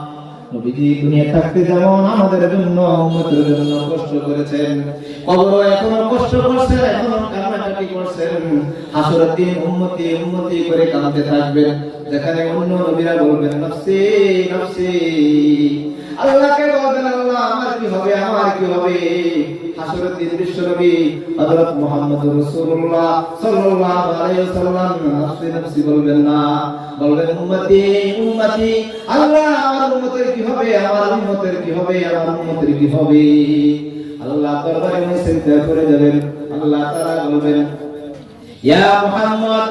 নবীজি দুনিয়া থাকতে যেমন আমাদের জন্য, উম্মতের জন্য কষ্ট করেছেন, কবরে এখনো কষ্ট করছেন, এখনো কান্নাকাটি করছেন। হাসরের দিন উম্মতি উম্মতি করে কাঁদতে থাকবেন, যেখানে অন্য নবীরা বলবেন, নফসি নফসি, আল্লাহকে বলবেন, আল্লাহ আমার কি হবে, আমার কি হবে। হাসরের দিন বিশ্ব নবী হযরত মুহাম্মদুর রাসূলুল্লাহ সাল্লাল্লাহু আলাইহি ওয়াসাল্লাম নফসি নফসি বলবেন না, বলবেন উম্মতি উম্মতি, আল্লাহ আমার উম্মতের কি হবে, আমার উম্মতের কি হবে, আমার উম্মতের কি হবে। আল্লাহ দরবারে মুসিদা করে যাবেন। আল্লাহ তাআলা বলবেন, ইয়া মুহাম্মদ,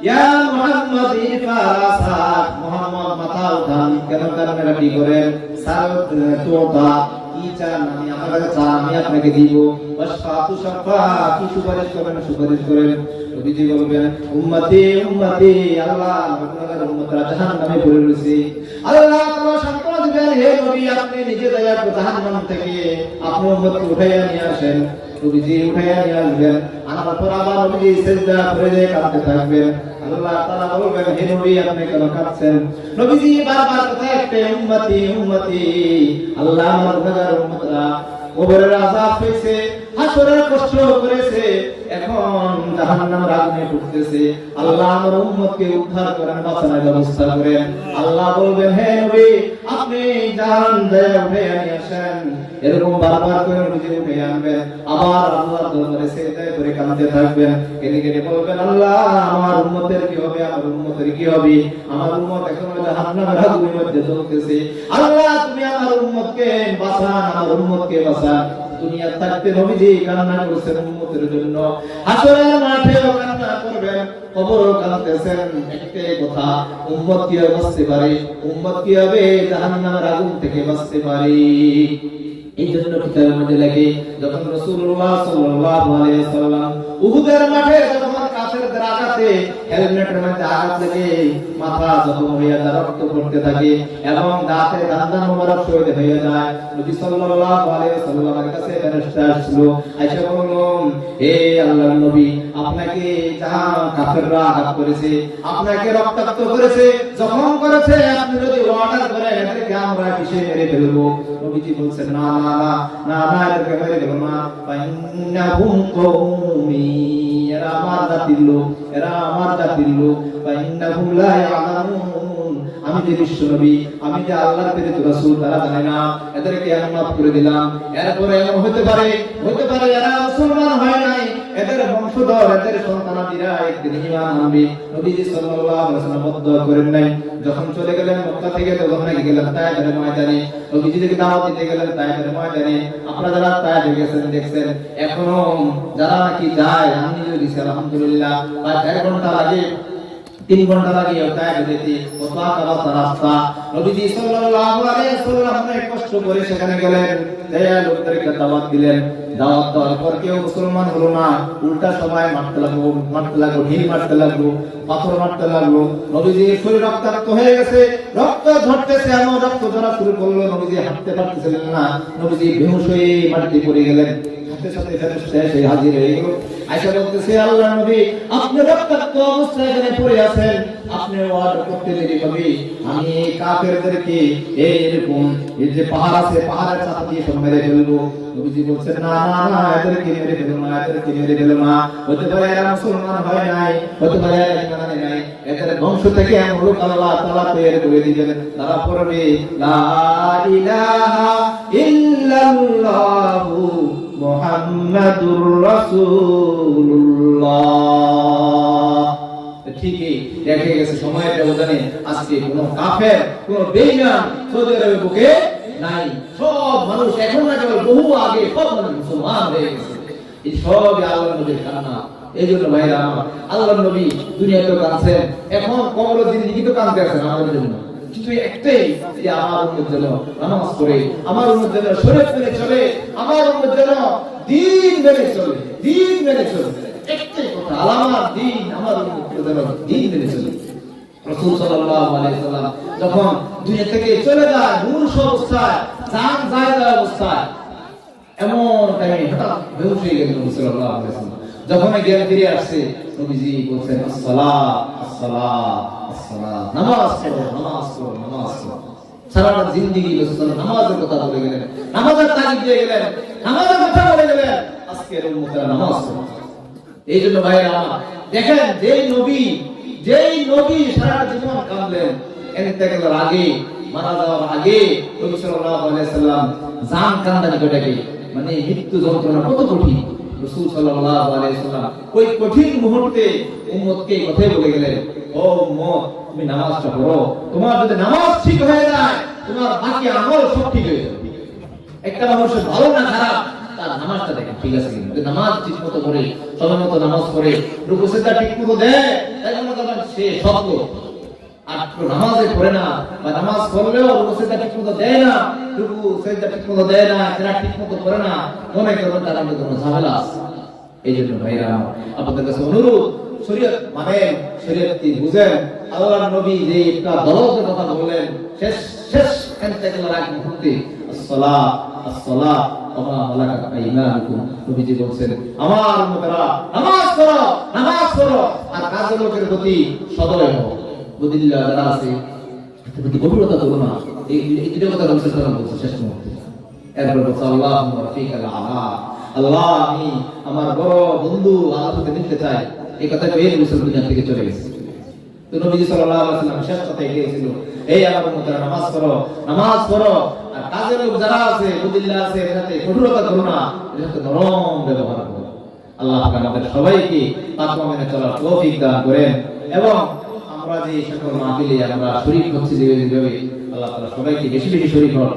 ইয়া মুহাম্মদ ইফাসা, মুহাম্মদ মাথা উঠান। কেন কারণে কি করেন? সালাত তোবা, কি চান আমি আপনাকে চান, আমি আপনাকে দিব। ওয়াসফাতু শাফাতু, সুপারিশ করেন, সুপারিশ করেন। নবীজি বলবেন, উম্মতি উম্মতি, আল্লাহ আপনার উম্মতরা জাহান্নামে পড়ে রয়েছে। আল্লাহ তাআলা সান্ত্বনা দিবেন, হে নবী, আপনি নিজে দয়া করে জাহান্নাম থেকে আপনি উম্মতকে উঠাইয়া নিয়ে আসেন। নবীজি উঠাইয়া নিয়ে আসবেন, আনার পর আবার নবীজি সিজদা করে কাঁদতে থাকবেন। আল্লাহ তাআলা বলবেন, হে নবী, আপনি কেন কাঁদছেন? নবীজি বারবার কথা একটা, উম্মতি উম্মতি, আল্লাহ আমার গুনাহগার উম্মতরা কবরের আযাব পেয়েছে, হাসরের কষ্ট করেছে, এখন জাহান্নামের আগুনে পুড়তেছে। আল্লাহ আমার উম্মতকে উদ্ধার করেন, বাঁচানোর ব্যবস্থা করেন। আল্লাহ বলবেন, হে নবী, আপনি জাহান দয়া উঠে নিয়ে আসেন। এরকম বারবার করে নবীজি উঠে আনবেন, আবার আল্লাহর দরবারে সিজদা করে কাঁদতে থাকবেন, কেঁদে কেঁদে বলবেন, আল্লাহ আমার উম্মতের কি হবে, আমার উম্মতের কি হবে, আমার উম্মত এখন জাহান্নামের আগুনের মধ্যে জ্বলতেছে। আল্লাহ তুমি আমার উম্মতকে বাঁচান, আমার উম্মতকে বাঁচান। দুনিয়া থাকতে নবীজি কান্না করেছেন উম্মতের জন্য, হাসরের মাঠেও কান্না করবেন, কবরও কাঁদতেছেন। একটাই কথা, উম্মত কিভাবে বাঁচতে পারে, উম্মত কিভাবে জাহান্নামের আগুন থেকে বাঁচতে পারে। এই জন্য কিতাবের মধ্যে লেখে, যখন রাসূলুল্লাহ সাল্লাল্লাহু আলাইহি ওয়াসাল্লাম উহুদের মাঠে যখন কাফেরদের আঘাতে হেলমেটের মধ্যে আঘাত লেগে মাথা জখম হয়ে যায়, রক্ত পড়তে থাকে এবং দাঁতে দাঁত মোবারক শহীদ হয়ে যায়, নবী সাল্লাল্লাহু আলাইহি ওয়াসাল্লামের কাছে ফেরেশতা আসলো, আয়েশা বলল, হে আল্লাহর নবী, আপনাকে কাফেররা আঘাত করেছে, আপনাকে রক্তাক্ত করেছে, জখম করেছে, আপনি যদি অর্ডার করেন এদেরকে আমরা কিসে মেরে ফেলবো? নবীজি বলছেন, না না না না না, এদেরকে মেরে ফেলবো না, ফাইন্নাহুম কওমি, এরা আমার জাতির লোক, এরা আমার জাতির লোক, ফাইন্নাহুম লা ইয়ালামুন, আমি যে বিশ্ব নবী, আমি যে আল্লাহর প্রেরিত রাসূল, তারা জানে না, এদেরকে আমি মাফ করে দিলাম। এরপরে এমন হতে পারে এরা মুসলমান হয় নাই, এদের বংশধর, এদের সন্তানাদিরা একদিন ঈমান আনবে। নবীজি সাল্লাল্লাহু আলাইহি ওয়াসাল্লাম বদদোয়া করেন নাই। যখন চলে গেলেন মক্কা থেকে, তখন নাকি গেলেন তায়েফের ময়দানে, নবীজিকে দাওয়াত দিতে গেলেন তায়েফের ময়দানে। আপনারা যারা তায়েফে গেছেন দেখছেন, এখনো যারা নাকি যায়, আমি নিজে গেছি আলহামদুলিল্লাহ, প্রায় 1 ঘন্টা লাগে, 3 ঘন্টা লাগে তায়েফে যেতে, কত আকাবাত রাস্তা। নবীজি সাল্লাল্লাহু আলাইহি ওয়াসাল্লাম অনেক কষ্ট করে সেখানে গেলেন, দেয়া লোকদেরকে দাওয়াত দিলেন। দাওয়াত দেওয়ার পর কেউ মুসলমান হলো না, উল্টা সবাই মারতে লাগলো, ঢিল মারতে লাগলো, পাথর মারতে লাগলো। নবীজির শরীর রক্তাক্ত হয়ে গেছে, রক্ত ঝরতেছে, এমন রক্ত ঝরা শুরু করলো, নবীজি হাঁটতে পারতেছিলেন না, নবীজি বেহুশ হয়ে মাটিতে পড়ে গেলেন। সাথে সাথে ফেরেশতা এসে হাজির হয়ে গেল। আয়েশা বলতেছে, আল্লাহর নবী, আপনি রক্তাক্ত অবস্থায় এখানে পড়ে আছেন, আপনি অর্ডার করতে দেরি হবে, আমি কাফেরদেরকে এরকম এই যে পাহাড় আছে, পাহাড়ের চাপা দিয়ে সব মেরে ফেলবো। নবীজি বলছেন, না না না, এদেরকে মেরে ফেলো না, এদেরকে মেরে ফেলো না, হতে পারে এরা মুসলমান হয় নাই, হতে পারে এরা ঈমান আনে নাই, এদের বংশ থেকে এমন লোক আল্লাহ তাআলা তৈরি করে দিবেন, তারা পড়বে লা ইলাহা ইল্লাল্লাহু মুহাম্মাদুর রাসূলুল্লাহ। ঠিকই দেখে গেছে সময়ের ব্যবধানে আজকে কোন কাফের, কোন বেঈমান সৌদি আরবের বুকে নাই। সব মানুষ এখন না, কেবল বহু আগে সব মানুষ মুসলমান হয়ে গেছে। এই সব আল্লাহর নবীর কান্না। এই জন্য ভাইরা আমার, আল্লাহর নবী দুনিয়াতে কাঁদছেন, এখন কবরের জিন্দেগি তো কাঁদতে আছেন আমাদের জন্য। কিন্তু একটাই, যে আমার উম্মত যেন নামাজ পড়ে, আমার উম্মত যেন শরীয়ত মেনে চলে, আমার উম্মত যেন দ্বীন মেনে চলে, দ্বীন মেনে চলে। একটাই কথা, আমার দ্বীন, আমার উম্মত যেন দ্বীন মেনে চলে। রাসূল সাল্লাল্লাহু আলাইহি ওয়াসাল্লাম যখন দুনিয়া থেকে চলে যায়, মুমূর্ষু অবস্থায়, জান যায় অবস্থায়, এমন টাইমে হঠাৎ বেহুশ হয়ে গেলেন রাসূল সাল্লাল্লাহু আলাইহি ওয়াসাল্লাম। যখন জ্ঞান ফিরে আসছে, নবীজি বলছেন, আসসালাত আসসালাত আসসালাত, নামাজ পড়ো, নামাজ পড়ো, নামাজ পড়ো। সারাটা জিন্দেগি রাসূল নামাজের কথা বলে গেলেন, নামাজের তাগিদ দিয়ে গেলেন, নামাজের কথা বলে গেলেন। আজকের উম্মতেরা নামাজ পড়ো। এই জন্য ভাইরা আমার, দেখেন, যেই নবী সারা জীবন কাঁদলেন, ইন্তেকালের আগে, মারা যাওয়ার আগে, নবী সাল্লাল্লাহু আলাইহি ওয়াসাল্লাম জান কান্দানি কটাকে, মানে মৃত্যু যন্ত্রণা কত কঠিন। রাসূল সাল্লাল্লাহু আলাইহি ওয়াসাল্লাম ওই কঠিন মুহূর্তে উম্মতকে কথাই বলে গেলেন, ও উম্মত, তুমি নামাজটা পড়ো, তোমার যদি নামাজ ঠিক হয়ে যায়, তোমার বাকি আমল সব ঠিক হয়ে যাবে। একটা মানুষের ভালো না খারাপ, তার নামাজটা দেখেন ঠিক আছে কিনা। যদি নামাজ ঠিক মতো করে, সময় মতো নামাজ পড়ে, রুকু সিজদা ঠিক মতো দেয়, তাই মনে করেন সে সত্য। আর নামাজে পড়ে না, বা নামাজ পড়লেও রুকু সিজদা ঠিক মতো দেয় না, রুকু সিজদা ঠিক মতো দেয় না, সেটা ঠিক মতো করে না, মনে করেন তার মধ্যে কোনো ঝামেলা আছে। এই জন্য ভাইরা আপনাদের কাছে অনুরোধ, শরীয়ত মানেন, শরীয়তকে বুঝেন। আল্লাহর নবী যে একটা দলতের কথা বললেন, শেষ ইন্তেকালের আগ মুহূর্তে, আসসালাত আসসালাত ওয়া মা মালাকাত আইমানুকুম, নবীজি বলছেন, আমার উম্মতেরা নামাজ পড়ো, নামাজ পড়ো, আর কাজের লোকের প্রতি সদয় হও। বুদ্ধিল্লাহ যারা আছে, এর প্রতি গভীরতা করো না। এই দুটো কথা রাসূল সাল্লাল্লাহু আলাইহি ওয়াসাল্লাম বলছেন শেষ মুহূর্তে। এরপর বলছে, আল্লাহুম্মা রাফিকাল আলা, আল্লাহ, আমি আমার বড় বন্ধু আল্লাহর সাথে মিলতে চাই। এই কথা কয়ে রাসূল দুনিয়া থেকে চলে গেছে। তো নবীজি সাল্লাল্লাহু আলাইহি ওয়াসাল্লাম শেষ কথা এটাই ছিল, এই আমার উম্মতেরা নামাজ পড়ো, নামাজ পড়ো, আর কাজের লোক যারা আছে, বুদ্ধিল্লাহ আছে, এর সাথে কঠোরতা করো না, এর সাথে নরম ব্যবহার করো। আল্লাহ পাক আমাদের সবাইকে তাকওয়া মেনে চলার তৌফিক দান করেন, এবং আমরা যে সকল মাহফিলে আমরা শরীক হচ্ছি, যে আল্লাহ তাআলা সবাইকে বেশি বেশি শরীক হওয়ার